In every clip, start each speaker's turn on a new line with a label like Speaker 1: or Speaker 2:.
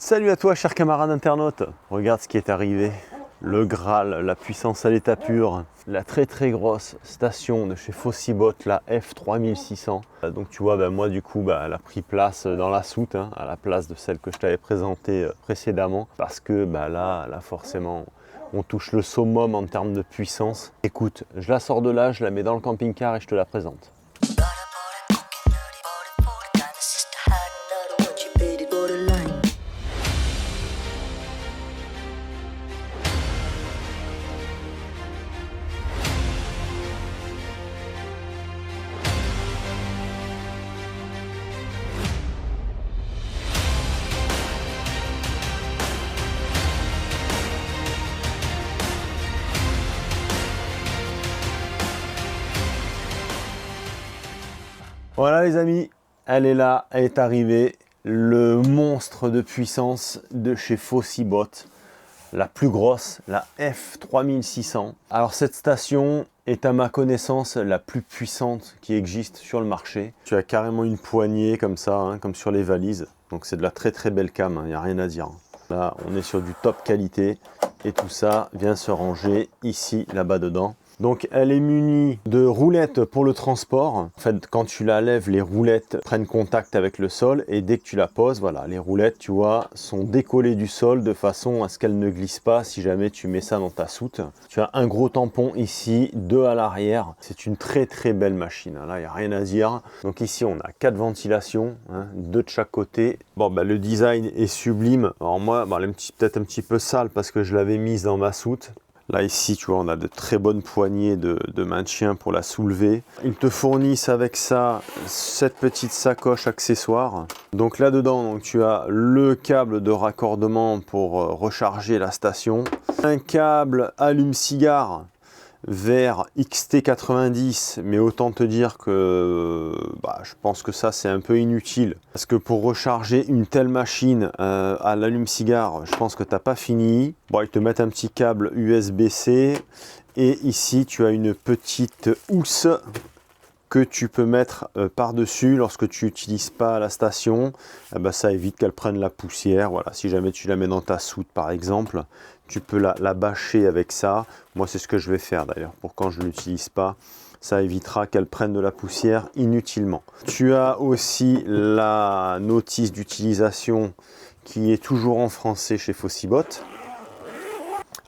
Speaker 1: Salut à toi, cher camarade internaute. Regarde ce qui est arrivé. Le Graal, la puissance à l'état pur, la très grosse station de chez Fossibot, la F3600. Donc tu vois, moi du coup, elle a pris place dans la soute, à la place de celle que je t'avais présentée précédemment. Parce que là forcément, on touche le summum en termes de puissance. Écoute, je la sors de là, je la mets dans le camping-car et je te la présente. Voilà les amis, elle est là, elle est arrivée, le monstre de puissance de chez Fossibot, la plus grosse, la F3600. Alors cette station est à ma connaissance la plus puissante qui existe sur le marché. Tu as carrément une poignée comme ça, comme sur les valises, donc c'est de la très belle cam, il n'y a rien à dire. Là on est sur du top qualité et tout ça vient se ranger ici, là-bas dedans. Donc elle est munie de roulettes pour le transport. En fait, quand tu la lèves, les roulettes prennent contact avec le sol et dès que tu la poses, voilà, les roulettes, tu vois, sont décollées du sol de façon à ce qu'elles ne glissent pas si jamais tu mets ça dans ta soute. Tu as un gros tampon ici, deux à l'arrière. C'est une très belle machine. Là, il n'y a rien à dire. Donc ici, on a 4 ventilations, deux de chaque côté. Bon, le design est sublime. Alors moi, elle est peut-être un petit peu sale parce que je l'avais mise dans ma soute. Là ici tu vois on a de très bonnes poignées de maintien pour la soulever. Ils te fournissent avec ça cette petite sacoche accessoire. Donc là dedans tu as le câble de raccordement pour recharger la station. Un câble allume-cigare vers XT90, mais autant te dire que je pense que ça c'est un peu inutile parce que pour recharger une telle machine à l'allume-cigare, je pense que t'as pas fini. Bon, ils te mettent un petit câble USB-C et ici tu as une petite housse que tu peux mettre par-dessus lorsque tu n'utilises pas la station. Ça évite qu'elle prenne la poussière. Voilà, si jamais tu la mets dans ta soute par exemple, tu peux la bâcher avec ça. Moi c'est ce que je vais faire d'ailleurs pour quand je ne l'utilise pas. Ça évitera qu'elle prenne de la poussière inutilement. Tu as aussi la notice d'utilisation qui est toujours en français chez Fossibot.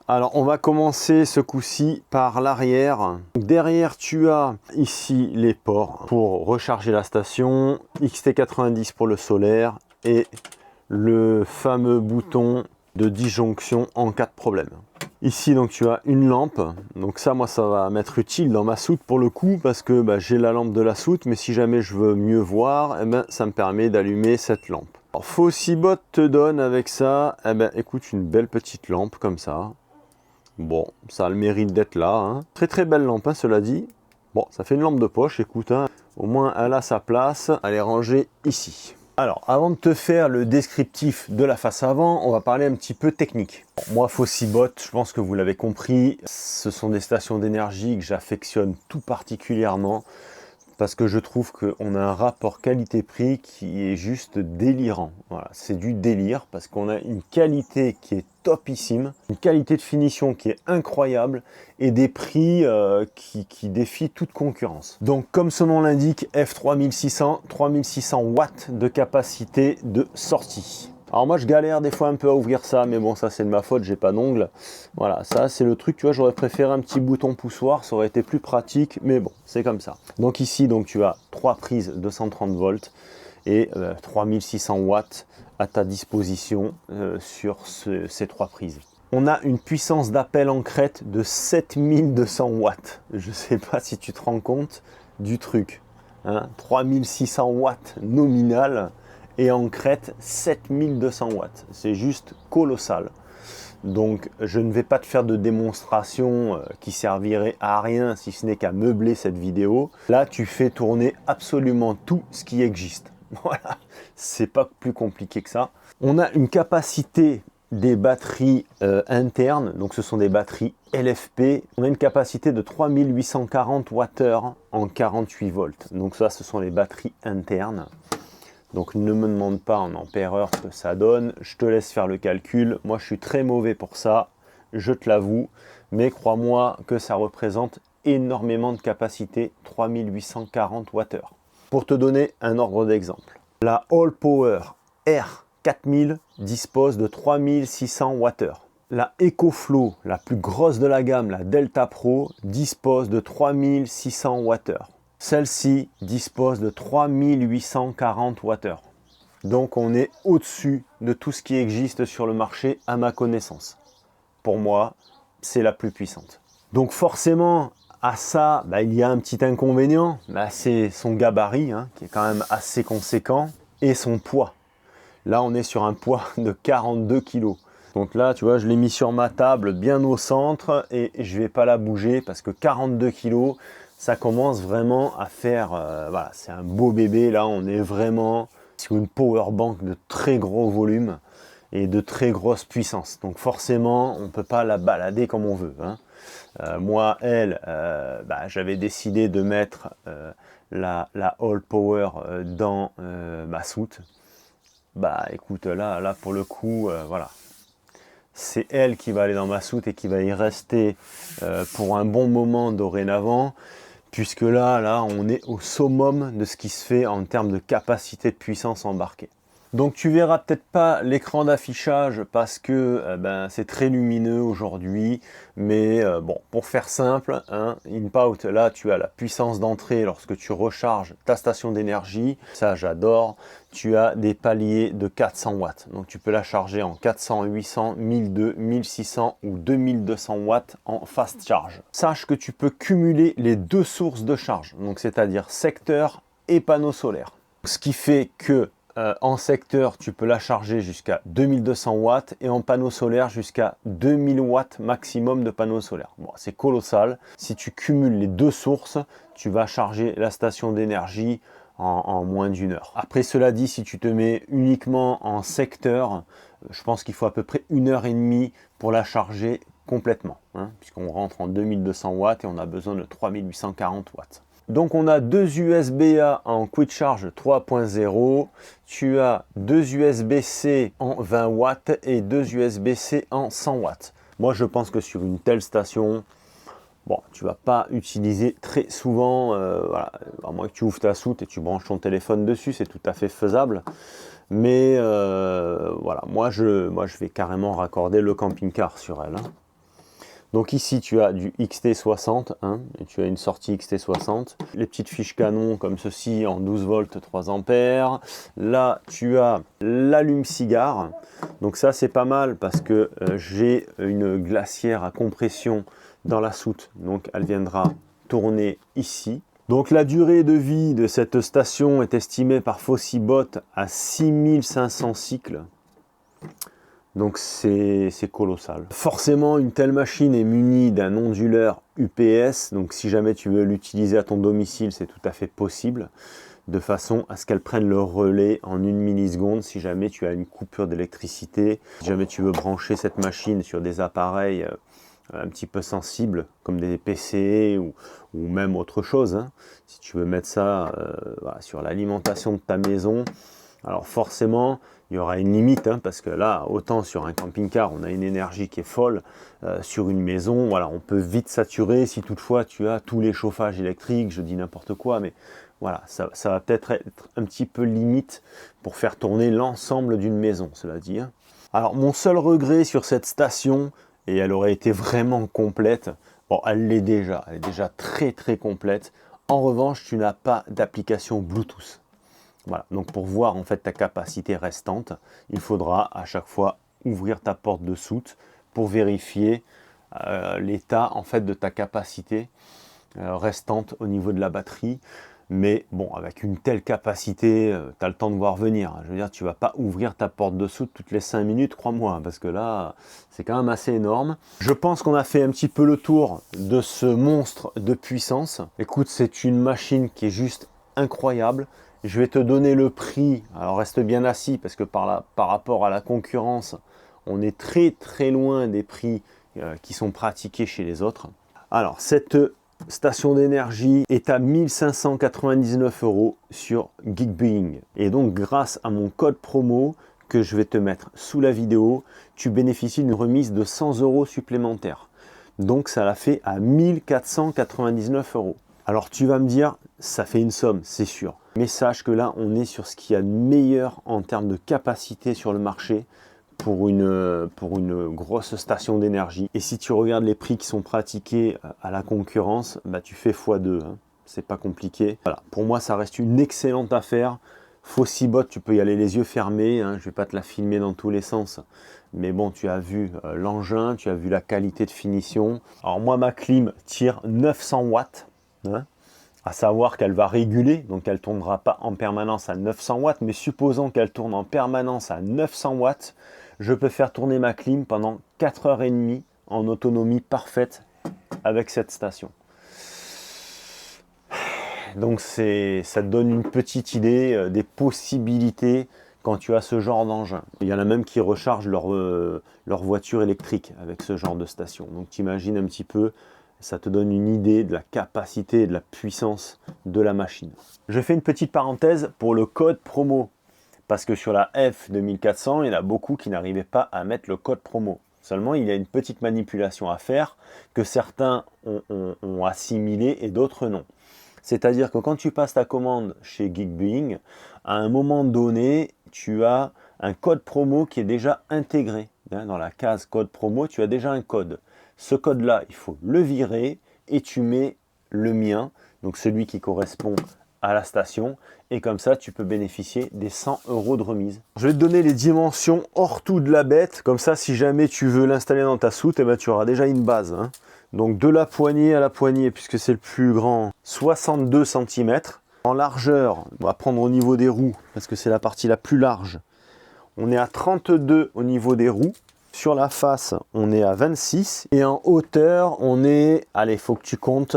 Speaker 1: Alors on va commencer ce coup-ci par l'arrière. Derrière tu as ici les ports pour recharger la station, XT90 pour le solaire et le fameux bouton de disjonction en cas de problème. Ici donc tu as une lampe, donc ça moi ça va m'être utile dans ma soute pour le coup parce que j'ai la lampe de la soute, mais si jamais je veux mieux voir, ça me permet d'allumer cette lampe. Alors Fossibot te donne avec ça, écoute, une belle petite lampe comme ça. Bon, ça a le mérite d'être là. Très belle lampe, cela dit. Bon, ça fait une lampe de poche, écoute. Au moins, elle a sa place. Elle est rangée ici. Alors, avant de te faire le descriptif de la face avant, on va parler un petit peu technique. Bon, moi, Fossibot, je pense que vous l'avez compris, ce sont des stations d'énergie que j'affectionne tout particulièrement parce que je trouve qu'on a un rapport qualité-prix qui est juste délirant. Voilà, c'est du délire parce qu'on a une qualité qui est topissime, une qualité de finition qui est incroyable et des prix qui défient toute concurrence. Donc comme son nom l'indique, F3600, 3600 watts de capacité de sortie. Alors moi je galère des fois un peu à ouvrir ça, mais bon ça c'est de ma faute, j'ai pas d'ongles. Voilà, ça c'est le truc, tu vois, j'aurais préféré un petit bouton poussoir, ça aurait été plus pratique, mais bon, c'est comme ça. Donc ici donc tu as 3 prises 230 volts et 3600 watts à ta disposition sur ces 3 prises. On a une puissance d'appel en crête de 7200 watts. Je sais pas si tu te rends compte du truc. 3600 watts nominal. Et en crête 7200 watts, c'est juste colossal. Donc je ne vais pas te faire de démonstration qui servirait à rien si ce n'est qu'à meubler cette vidéo. Là tu fais tourner absolument tout ce qui existe. Voilà, c'est pas plus compliqué que ça. On a une capacité des batteries internes, donc ce sont des batteries LFP. On a une capacité de 3840 Wh en 48 volts. Donc ça ce sont les batteries internes. Donc ne me demande pas en ampère-heure ce que ça donne, je te laisse faire le calcul. Moi je suis très mauvais pour ça, je te l'avoue, mais crois-moi que ça représente énormément de capacité, 3840 Wh. Pour te donner un ordre d'exemple, la All Power R4000 dispose de 3600 Wh. La EcoFlow, la plus grosse de la gamme, la Delta Pro, dispose de 3600 Wh. Celle-ci dispose de 3840 Wh. Donc on est au-dessus de tout ce qui existe sur le marché à ma connaissance. Pour moi, c'est la plus puissante. Donc forcément, à ça, il y a un petit inconvénient. C'est son gabarit, qui est quand même assez conséquent, et son poids. Là, on est sur un poids de 42 kg. Donc là, tu vois, je l'ai mis sur ma table bien au centre et je ne vais pas la bouger parce que 42 kg, ça commence vraiment à faire... voilà, c'est un beau bébé. Là, on est vraiment sur une power bank de très gros volume et de très grosse puissance. Donc forcément, on ne peut pas la balader comme on veut. Moi, elle, j'avais décidé de mettre la All Power dans ma soute. Écoute, là pour le coup, voilà. C'est elle qui va aller dans ma soute et qui va y rester pour un bon moment dorénavant, puisque là, on est au summum de ce qui se fait en termes de capacité de puissance embarquée. Donc tu verras peut-être pas l'écran d'affichage parce que c'est très lumineux aujourd'hui, mais bon, pour faire simple, in-out, là tu as la puissance d'entrée lorsque tu recharges ta station d'énergie, ça j'adore. Tu as des paliers de 400 watts, donc tu peux la charger en 400, 800, 1200, 1600 ou 2200 watts en fast charge. Sache que tu peux cumuler les deux sources de charge, donc c'est-à-dire secteur et panneau solaire. Ce qui fait que en secteur, tu peux la charger jusqu'à 2200 watts et en panneau solaire jusqu'à 2000 watts maximum de panneau solaire. Bon, c'est colossal. Si tu cumules les deux sources, tu vas charger la station d'énergie en moins d'une heure. Après, cela dit, si tu te mets uniquement en secteur, je pense qu'il faut à peu près 1h30 pour la charger complètement, puisqu'on rentre en 2200 watts et on a besoin de 3840 watts. Donc on a deux USB-A en Quick Charge 3.0, tu as deux USB-C en 20 watts et deux USB-C en 100 watts. Moi je pense que sur une telle station, bon, tu vas pas utiliser très souvent, voilà, à moins que tu ouvres ta soute et tu branches ton téléphone dessus, c'est tout à fait faisable. Mais voilà, moi je vais carrément raccorder le camping-car sur elle. Donc ici tu as du XT60, et tu as une sortie XT60. Les petites fiches canon comme ceci en 12 volts 3 ampères. Là tu as l'allume-cigare. Donc ça c'est pas mal parce que j'ai une glacière à compression dans la soute. Donc elle viendra tourner ici. Donc la durée de vie de cette station est estimée par Fossibot à 6500 cycles. Donc c'est colossal. Forcément, une telle machine est munie d'un onduleur UPS. Donc si jamais tu veux l'utiliser à ton domicile, c'est tout à fait possible. De façon à ce qu'elle prenne le relais en 1 milliseconde si jamais tu as une coupure d'électricité. Si jamais tu veux brancher cette machine sur des appareils un petit peu sensibles, comme des PC ou même autre chose. Si tu veux mettre ça voilà, sur l'alimentation de ta maison, alors forcément, il y aura une limite, parce que là, autant sur un camping-car, on a une énergie qui est folle. Sur une maison, voilà, on peut vite saturer si toutefois tu as tous les chauffages électriques, je dis n'importe quoi, mais voilà, ça va peut-être être un petit peu limite pour faire tourner l'ensemble d'une maison, cela dit. Alors, mon seul regret sur cette station, et elle aurait été vraiment complète, bon, elle est déjà très très complète. En revanche, tu n'as pas d'application Bluetooth. Voilà, donc pour voir en fait ta capacité restante, il faudra à chaque fois ouvrir ta porte de soute pour vérifier l'état en fait de ta capacité restante au niveau de la batterie. Mais bon, avec une telle capacité, tu as le temps de voir venir. Je veux dire, tu vas pas ouvrir ta porte de soute toutes les 5 minutes, crois-moi, parce que là, c'est quand même assez énorme. Je pense qu'on a fait un petit peu le tour de ce monstre de puissance. Écoute, c'est une machine qui est juste incroyable. Je vais te donner le prix. Alors reste bien assis parce que par rapport à la concurrence, on est très très loin des prix qui sont pratiqués chez les autres. Alors cette station d'énergie est à 1599 € sur Geekbeing. Et donc grâce à mon code promo que je vais te mettre sous la vidéo, tu bénéficies d'une remise de 100 € supplémentaires. Donc ça l'a fait à 1499 €. Alors tu vas me dire, ça fait une somme, c'est sûr. Mais sache que là, on est sur ce qu'il y a de meilleur en termes de capacité sur le marché pour une grosse station d'énergie. Et si tu regardes les prix qui sont pratiqués à la concurrence, bah, tu fais x2, hein. C'est pas compliqué. Voilà, pour moi, ça reste une excellente affaire. Fossibot, tu peux y aller les yeux fermés, hein. Je vais pas te la filmer dans tous les sens. Mais bon, tu as vu l'engin, tu as vu la qualité de finition. Alors moi, ma clim tire 900 watts. Hein, à savoir qu'elle va réguler, donc elle ne tournera pas en permanence à 900 watts, mais supposons qu'elle tourne en permanence à 900 watts, je peux faire tourner ma clim pendant 4h30 en autonomie parfaite avec cette station. Donc ça te donne une petite idée des possibilités quand tu as ce genre d'engin. Il y en a même qui rechargent leur voiture électrique avec ce genre de station. Donc tu imagines un petit peu, ça te donne une idée de la capacité et de la puissance de la machine. Je fais une petite parenthèse pour le code promo. Parce que sur la F2400, il y en a beaucoup qui n'arrivaient pas à mettre le code promo. Seulement, il y a une petite manipulation à faire que certains ont assimilé et d'autres non. C'est-à-dire que quand tu passes ta commande chez Geekbeing, à un moment donné, tu as un code promo qui est déjà intégré. Dans la case code promo, tu as déjà un code. Ce code-là, il faut le virer et tu mets le mien, donc celui qui correspond à la station. Et comme ça, tu peux bénéficier des 100 € de remise. Je vais te donner les dimensions hors tout de la bête. Comme ça, si jamais tu veux l'installer dans ta soute, eh ben, tu auras déjà une base. Hein. Donc de la poignée à la poignée, puisque c'est le plus grand, 62 cm. En largeur, on va prendre au niveau des roues, parce que c'est la partie la plus large. On est à 32 au niveau des roues. Sur la face, on est à 26. Et en hauteur, on est... Allez, il faut que tu comptes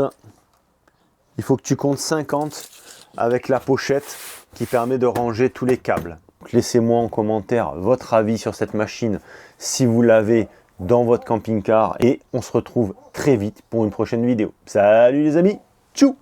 Speaker 1: 50 avec la pochette qui permet de ranger tous les câbles. Laissez-moi en commentaire votre avis sur cette machine si vous l'avez dans votre camping-car. Et on se retrouve très vite pour une prochaine vidéo. Salut les amis, tchou!